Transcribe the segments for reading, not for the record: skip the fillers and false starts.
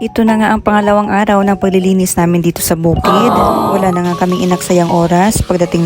Ito na nga ang pangalawang araw ng paglilinis namin dito sa bukid. Wala na nga kaming inaksayang oras. Pagdating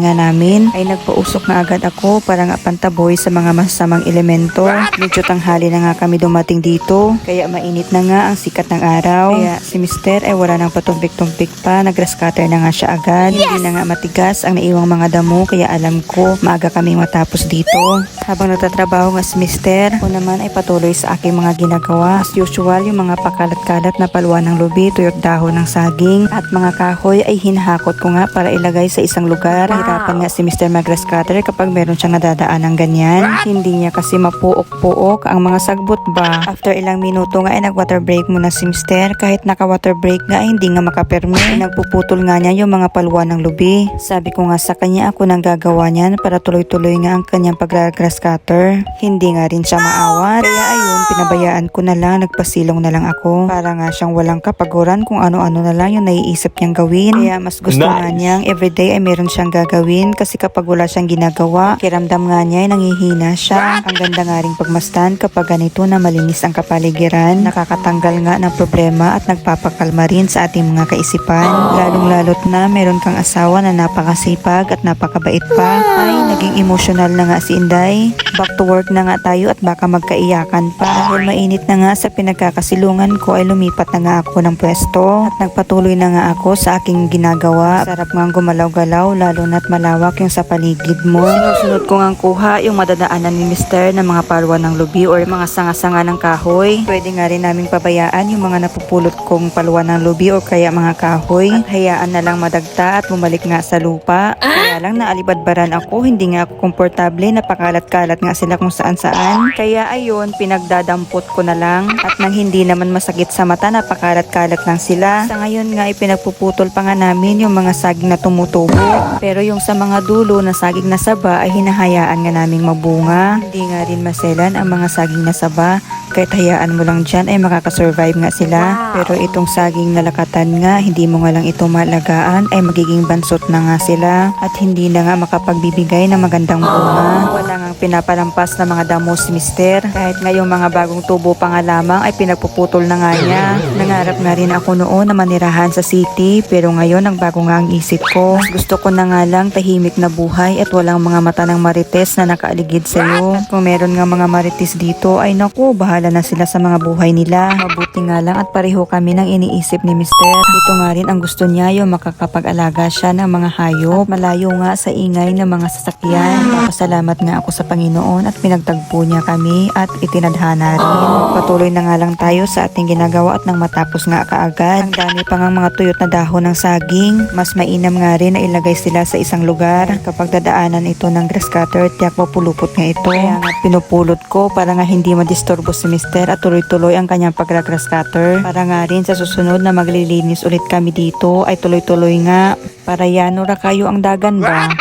nga namin ay nagpausok na agad ako para nga pantaboy sa mga masasamang elemento. Medyo tanghali na nga kami dumating dito. Kaya mainit na nga ang sikat ng araw. Kaya si Mister ay wala nang patumpik-tumpik pa. Nag-grass cutter na nga siya agad. Hindi na nga matigas ang naiwang mga damo. Kaya alam ko maaga kaming matapos dito. Habang nagtatrabaho nga si Mister, ako naman ay patuloy sa aking mga ginagawa. As usual, yung mga pakalat-kalat na paluan ng lubi, tuyot dahon ng saging at mga kahoy ay hinahakot ko nga para ilagay sa isang lugar. Hirapan nga si Mr. Mag-grass cutter kapag meron siyang nadadaan ng ganyan. Hindi niya kasi mapuok-puok ang mga sagbot ba. After ilang minuto nga ay nag-water break muna si Mr. Kahit naka-water break nga ay hindi nga makaperme. Nagpuputol nga niya yung mga paluan ng lubi. Sabi ko nga sa kanya ako nang gagawa niyan para tuloy-tuloy nga ang kanyang pag-grass cutter. Hindi nga rin siya maawat. Kaya ayun, pinabayaan ko na lang, nagpasilong na lang ako. Para nga siyang walang kapaguran kung ano-ano na lang yung naiisip niyang gawin. Kaya mas gusto nga niyang everyday ay meron siyang gagawin kasi kapag wala siyang ginagawa, kiramdam nga niya ay nangihina siya. Ang ganda nga ring pagmasdan kapag ganito na malinis ang kapaligiran, nakakatanggal nga ng problema at nagpapakalma rin sa ating mga kaisipan. Lalong-lalot na meron kang asawa na napakasipag at napakabait pa. Ay, naging emotional na nga si Inday. Back to work na nga tayo at baka magkaiyakan pa. Dahil mainit na nga sa pinagkakasilungan ko ay lumipat na nga ako ng pwesto at nagpatuloy na nga ako sa aking ginagawa. Sarap nga gumalaw-galaw lalo na't malawak yung sa paligid mo. Sinusunod ko nga kuha yung madadaanan ni Mister ng mga paluan ng lubi or mga sanga-sanga ng kahoy. Pwede nga rin naming pabayaan yung mga napupulot kong paluan ng lubi o kaya mga kahoy. At hayaan na lang madagta at bumalik nga sa lupa. Kaya lang naalibadbaran ako, hindi nga ako komportable, napakalat-kalat nga sila kung saan-saan. Kaya ayun, pinagdadampot ko na lang at nang hindi naman masakit sa mata, napakalat-kalat lang sila. Sa ngayon nga ipinagpuputol pa nga namin yung mga saging na tumutubo. Pero yung sa mga dulo na saging na saba ay hinahayaan nga naming mabunga. Hindi nga rin maselan ang mga saging na saba. Kahit hayaan mo lang dyan ay makakasurvive nga sila. Pero itong saging na lakatan nga, hindi mo nga lang ito malagaan ay magiging bansot na nga sila. At hindi na nga makapagbibigay ng magandang bunga. Wala nga pinapalampas na mga damo si Mister. Kahit ngayong mga bagong tubo pa nga lamang ay pinagpuputol na nga niya. Nangarap nga rin ako noon na manirahan sa city. Pero ngayon ang bago nga ang isip ko. Mas gusto ko na nga lang tahimik na buhay at walang mga mata ng marites na nakaaligid sa'yo. At kung meron nga mga marites dito ay naku, bahala na sila sa mga buhay nila. Mabuti nga lang at pareho kami ng iniisip ni Mister. Ito nga rin ang gusto niya, yung makakapag-alaga siya ng mga hayop. At malayo nga sa ingay ng mga sasakyan. Pasalamat nga ako sa Panginoon at pinagtagpo niya kami at itinadhana rin. Patuloy na nga lang tayo sa ating ginagawa at nang matapos nga kaagad. Ang dami pa nga mga tuyot na dahon ng saging. Mas mainam nga rin na ilagay sila sa isang lugar. Kapag dadaanan ito ng grass cutter, tiyak mapulupot nga ito. Kaya nga pinupulot ko para nga hindi madisturbo si Mister at tuloy-tuloy ang kanyang pag-grass cutter. Para nga rin sa susunod na maglilinis ulit kami dito ay tuloy-tuloy nga. Para yano ra kayo ang dagan ba?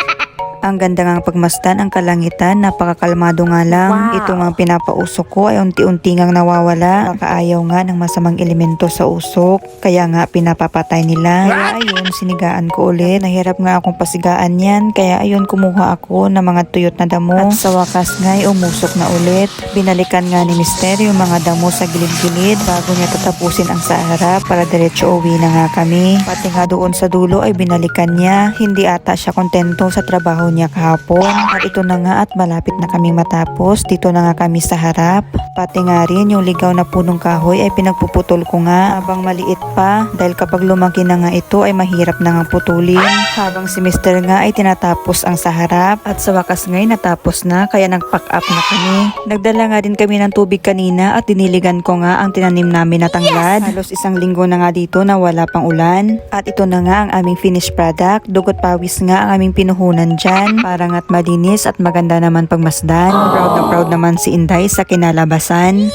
Ang ganda nga pagmasdan ang kalangitan, napakakalmado nga lang. Ito nga pinapausok ko ay unti-unti ngang nawawala. Baka ayaw nga ng masamang elemento sa usok, kaya nga pinapapatay nila. Kaya ayun, sinigaan ko ulit. Nahirap nga akong pasigaan yan, kaya ayun kumuha ako ng mga tuyot na damo. At sa wakas nga ay umusok na ulit. Binalikan nga ni Mister yung mga damo sa gilid-gilid bago niya tatapusin ang sa harap para diretso uwi na nga kami. Pati nga doon sa dulo ay binalikan niya. Hindi ata siya kontento sa trabaho niya kahapon. At ito na nga at malapit na kami matapos. Dito na nga kami sa harap. Pati nga rin yung ligaw na punong kahoy ay pinagpuputol ko nga habang maliit pa. Dahil kapag lumaki na nga ito ay mahirap na nga putulin. Habang si Mister nga ay tinatapos ang sa harap. At sa wakas nga'y natapos na kaya nag-pack up na kami. Nagdala nga din kami ng tubig kanina at diniligan ko nga ang tinanim namin na tanglad. Halos isang linggo na nga dito na wala pang ulan. At ito na nga ang aming finished product. Dugot pawis nga ang aming pinuhunan dyan. Para nga't malinis at maganda naman pagmasdan. Proud na proud naman si Inday sa kinalabasan.